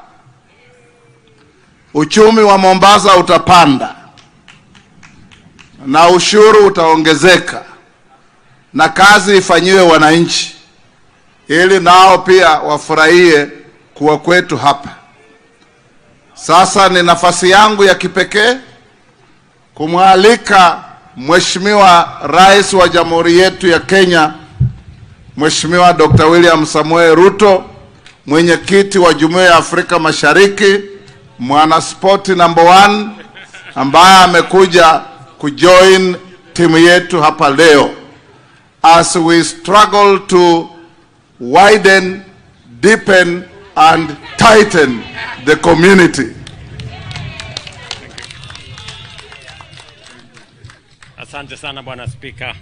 Uchumi wa Mombasa utapanda na ushuru utaongezeka na kazi ifanyiwe wananchi ili nao pia wafurahie kuwa kwetu hapa. Sasa ni nafasi yangu ya kipekee kumwalika Mheshimiwa Rais wa Jamhuri yetu ya Kenya, Mheshimiwa Dr. William Samoei Ruto, mwenyekiti wa Jumuiya ya Afrika Mashariki, mwana sport number 1 ambaye amekuja kujoin timu yetu hapa leo as we struggle to widen, deepen and tighten the community. Asante sana Bwana Speaker.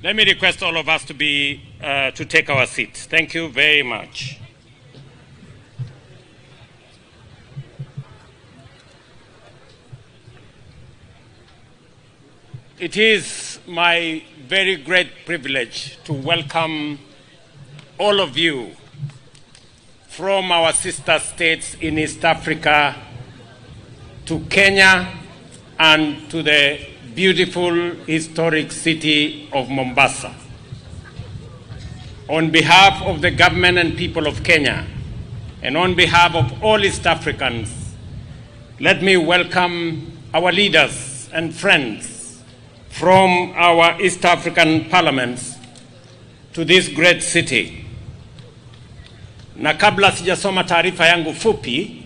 Let me request all of us to take our seats. Thank you very much. It is my very great privilege to welcome all of you from our sister states in East Africa to Kenya and to the beautiful historic city of Mombasa. On behalf of the government and people of Kenya, and on behalf of all East Africans, let me welcome our leaders and friends from our East African parliaments to this great city. Na kabla sijasoma taarifa yangu fupi,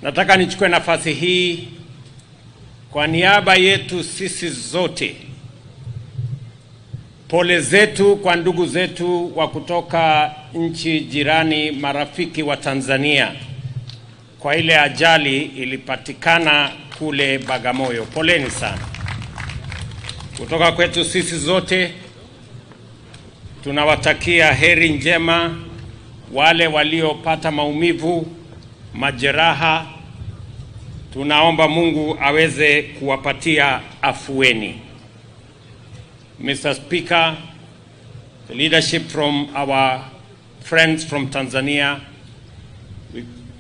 nataka nichukue nafasi hii kwa niaba yetu sisi zote, pole zetu kwa ndugu zetu wa kutoka nchi jirani, marafiki wa Tanzania, kwa ile ajali ilipatikana kule Bagamoyo. Poleni sana. Kutoka kwetu sisi zote tunawatakia heri njema wale waliopata maumivu, majeraha. Tunaomba Mungu aweze kuwapatia afueni. Mr. Speaker, the leadership from our friends from Tanzania,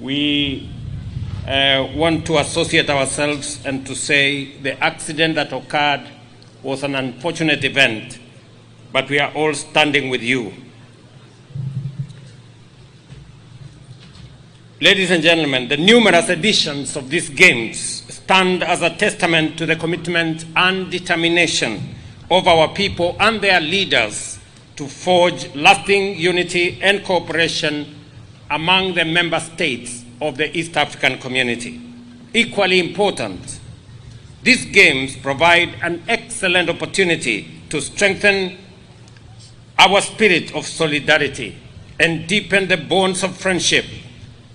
we want to associate ourselves and to say the accident that occurred was an unfortunate event, but we are all standing with you. Ladies and gentlemen, the numerous editions of these games stand as a testament to the commitment and determination of our people and their leaders to forge lasting unity and cooperation among the member states of the East African community. Equally important, these games provide an excellent opportunity to strengthen our spirit of solidarity and deepen the bonds of friendship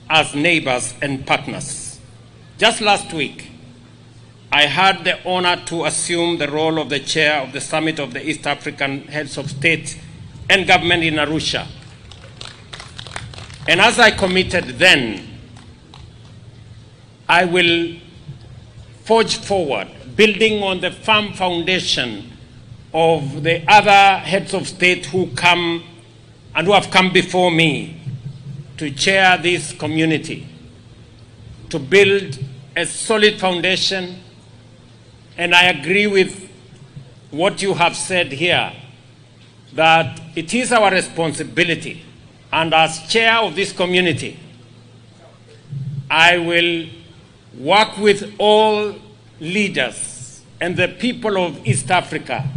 as neighbors and partners. Just last week, I had the honor to assume the role of the chair of the Summit of the East African Heads of State and Government in Arusha. And as I committed then, I will forge forward, building on the firm foundation of the other heads of state who come and who have come before me to chair this community, to build a solid foundation. And I agree with what you have said here, that it is our responsibility, and as chair of this community, I will work with all leaders and the people of East Africa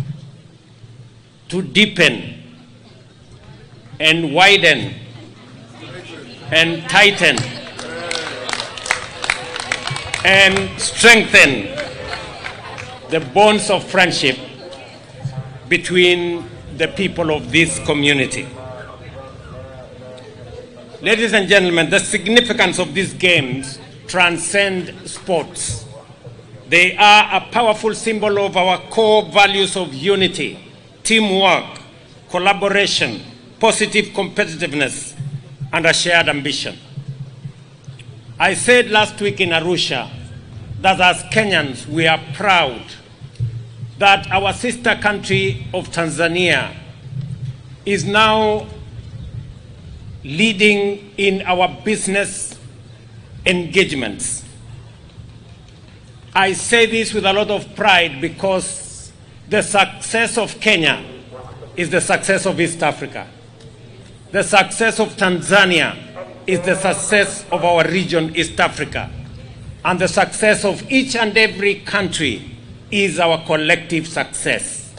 to deepen and widen and tighten and strengthen the bonds of friendship between the people of this community. Ladies and gentlemen, the significance of these games transcend sports. They are a powerful symbol of our core values of unity, teamwork, collaboration, positive competitiveness, and a shared ambition. I said last week in Arusha that as Kenyans we are proud that our sister country of Tanzania is now leading in our business engagements. I say this with a lot of pride because the success of Kenya is the success of East Africa. The success of Tanzania is the success of our region, East Africa. And the success of each and every country is our collective success.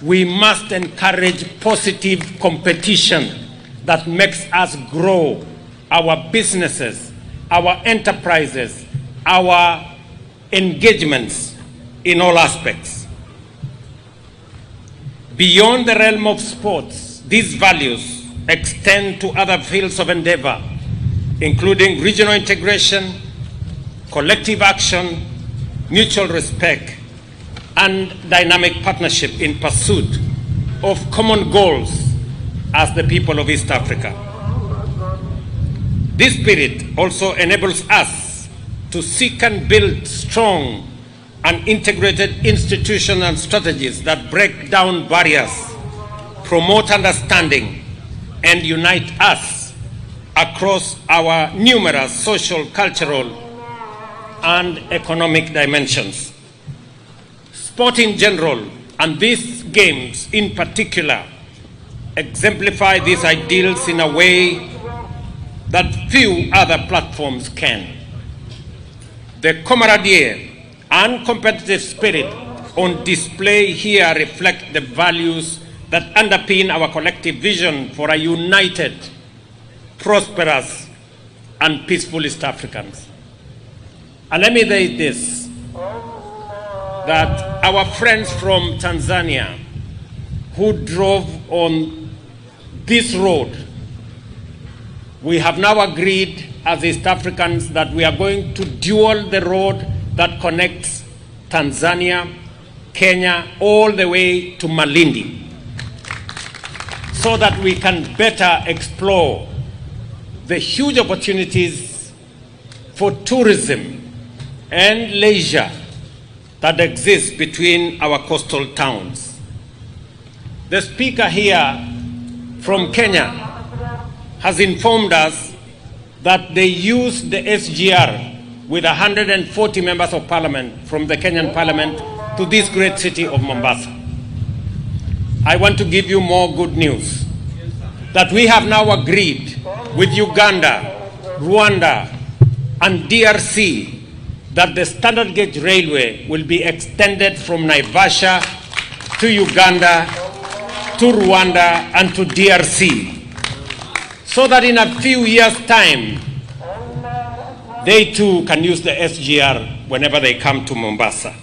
We must encourage positive competition that makes us grow our businesses, our enterprises, our engagements in all aspects. Beyond the realm of sports, these values extend to other fields of endeavor, including regional integration, collective action, mutual respect, and dynamic partnership in pursuit of common goals as the people of East Africa. This spirit also enables us to seek and build strong and integrated institutional strategies that break down barriers, promote understanding, and unite us across our numerous social, cultural, and economic dimensions. Sport in general, and these games in particular, exemplify these ideals in a way that few other platforms can. The camaraderie and competitive spirit on display here reflect the values that underpin our collective vision for a united, prosperous, and peaceful East Africans. And let me say this, that our friends from Tanzania who drove on this road, we have now agreed as East Africans that we are going to dual the road that connects Tanzania, Kenya, all the way to Malindi, so that we can better explore the huge opportunities for tourism and leisure that exist between our coastal towns. The speaker here from Kenya has informed us that they used the SGR with 140 members of parliament from the Kenyan parliament to this great city of Mombasa. I want to give you more good news, that we have now agreed with Uganda, Rwanda, and DRC that the standard gauge railway will be extended from Naivasha to Uganda, to Rwanda, and to DRC, so that in a few years' time, they too can use the SGR whenever they come to Mombasa.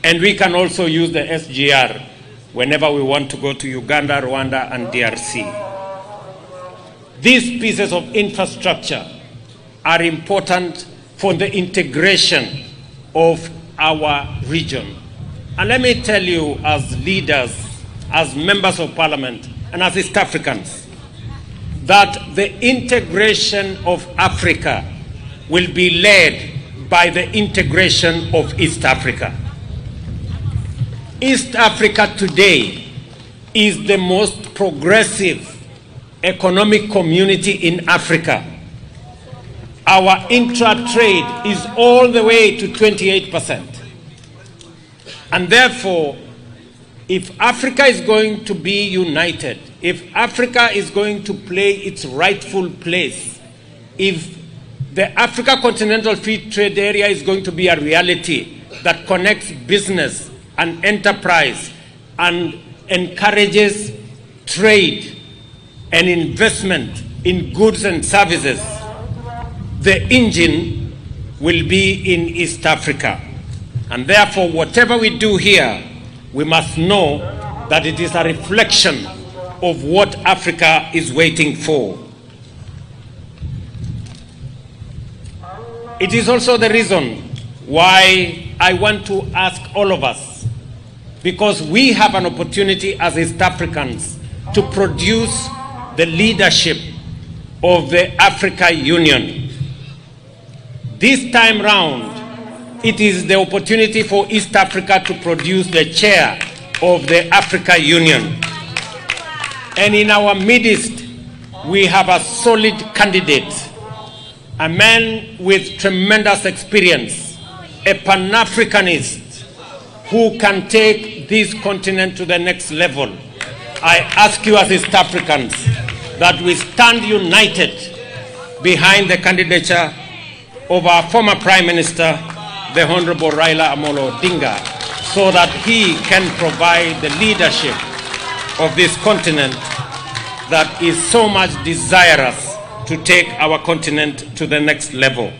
And we can also use the SGR whenever we want to go to Uganda, Rwanda, and DRC. These pieces of infrastructure are important for the integration of our region. And let me tell you, as leaders, as members of parliament, and as East Africans, that the integration of Africa will be led by the integration of East Africa. East Africa today is the most progressive economic community in Africa. Our intra-trade is all the way to 28%. And therefore, if Africa is going to be united, if Africa is going to play its rightful place, if the Africa Continental Free Trade Area is going to be a reality that connects business and enterprise and encourages trade and investment in goods and services, the engine will be in East Africa. And therefore, whatever we do here, we must know that it is a reflection of what Africa is waiting for. It is also the reason why I want to ask all of us, because we have an opportunity as East Africans to produce the leadership of the Africa Union. This time round, it is the opportunity for East Africa to produce the chair of the Africa Union. And in our midst, we have a solid candidate, a man with tremendous experience, a Pan-Africanist who can take this continent to the next level. I ask you as East Africans that we stand united behind the candidature of our former Prime Minister, the Honorable Raila Odinga, so that he can provide the leadership of this continent that is so much desirous to take our continent to the next level.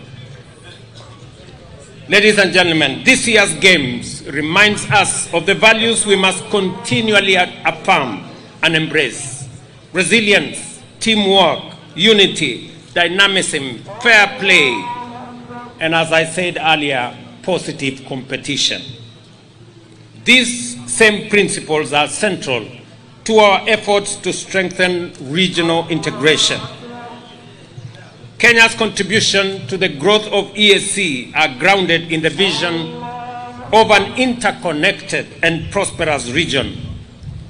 Ladies and gentlemen, this year's Games reminds us of the values we must continually affirm and embrace: resilience, teamwork, unity, dynamism, fair play, and as I said earlier, positive competition. These same principles are central to our efforts to strengthen regional integration. Kenya's contribution to the growth of EAC are grounded in the vision of an interconnected and prosperous region.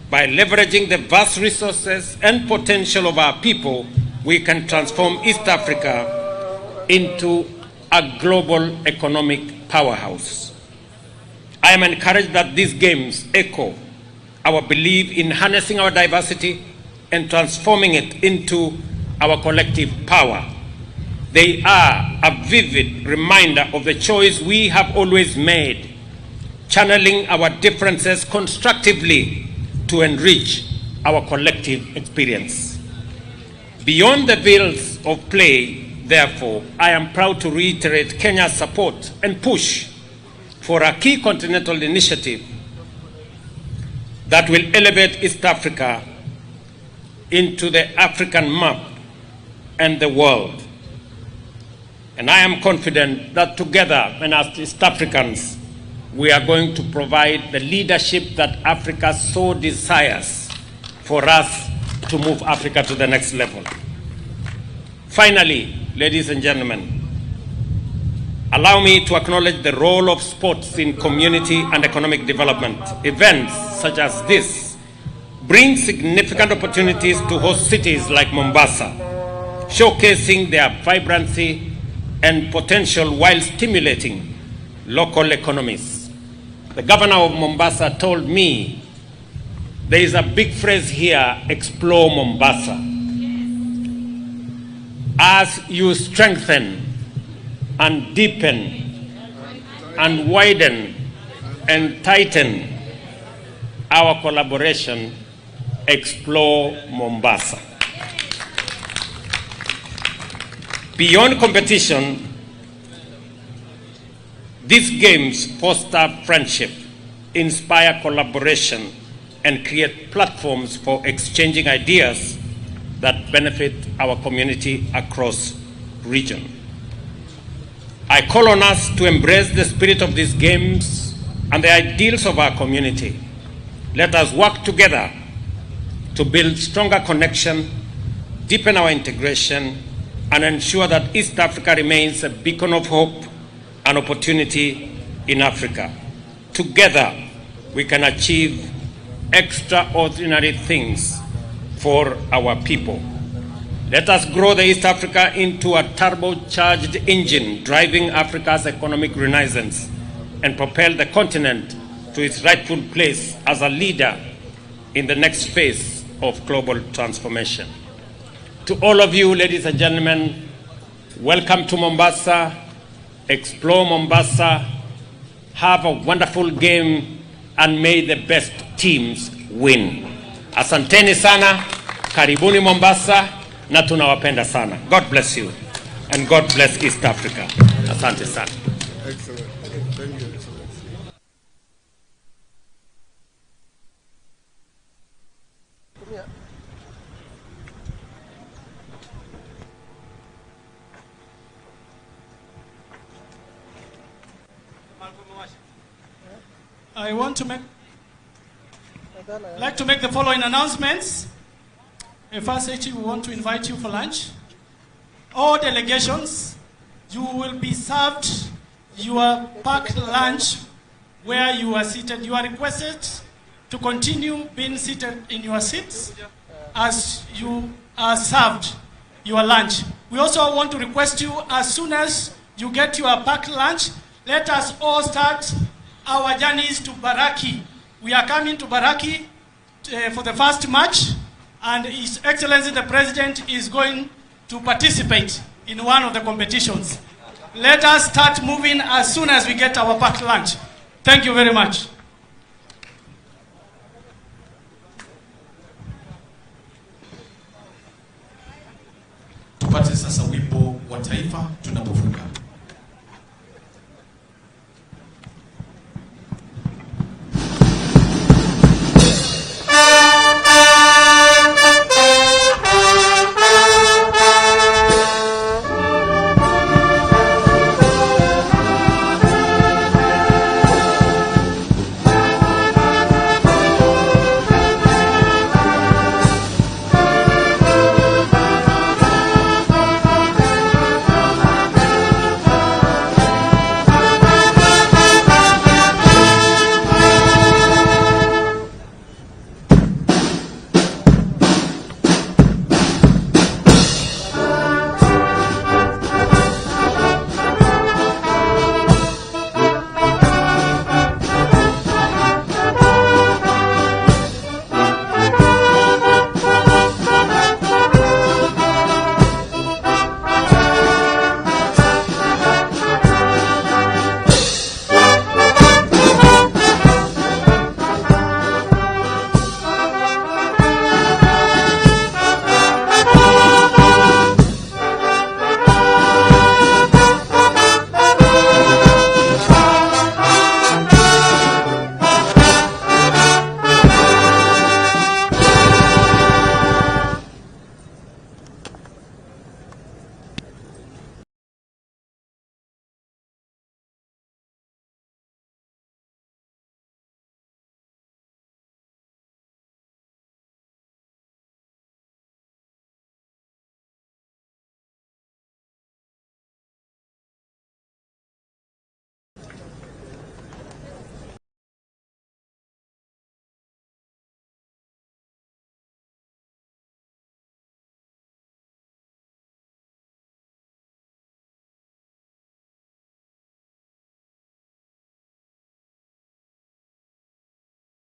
By leveraging the vast resources and potential of our people, we can transform East Africa into a global economic powerhouse. I am encouraged that these Games echo our belief in harnessing our diversity and transforming it into our collective power. They are a vivid reminder of the choice we have always made, channeling our differences constructively to enrich our collective experience. Beyond the fields of play, therefore, I am proud to reiterate Kenya's support and push for a key continental initiative that will elevate East Africa into the African map and the world. And I am confident that together, and as East Africans, we are going to provide the leadership that Africa so desires for us to move Africa to the next level. Finally, ladies and gentlemen, allow me to acknowledge the role of sports in community and economic development. Events such as this brings significant opportunities to host cities like Mombasa, showcasing their vibrancy and potential while stimulating local economies. The governor of Mombasa told me there is a big phrase here, explore Mombasa. As you strengthen and deepen and widen and tighten our collaboration, explore Mombasa. Beyond competition, these games foster friendship, inspire collaboration, and create platforms for exchanging ideas that benefit our community across region. I call on us to embrace the spirit of these games and the ideals of our community. Let us work together to build stronger connection, deepen our integration, and ensure that East Africa remains a beacon of hope and opportunity in Africa. Together, we can achieve extraordinary things for our people. Let us grow the East Africa into a turbocharged engine driving Africa's economic renaissance and propel the continent to its rightful place as a leader in the next phase of global transformation. To all of you, ladies and gentlemen, welcome to Mombasa. Explore Mombasa. Have a wonderful game and may the best teams win. Asanteni sana, karibuni Mombasa, na tunawapenda sana. God bless you and God bless East Africa. Asante sana. Excellent. Thank you. I want to like to make the following announcements. First, we want to invite you for lunch. All delegations, you will be served your packed lunch where you are seated. You are requested to continue being seated in your seats as you are served your lunch. We also want to request you, as soon as you get your packed lunch, let us all start our journeys to Baraki. We are coming to Baraki for the first match, and His Excellency the President is going to participate in one of the competitions. Let us start moving as soon as we get our packed lunch. Thank you very much. Tupate sasa wimbo wa taifa tunapofunga.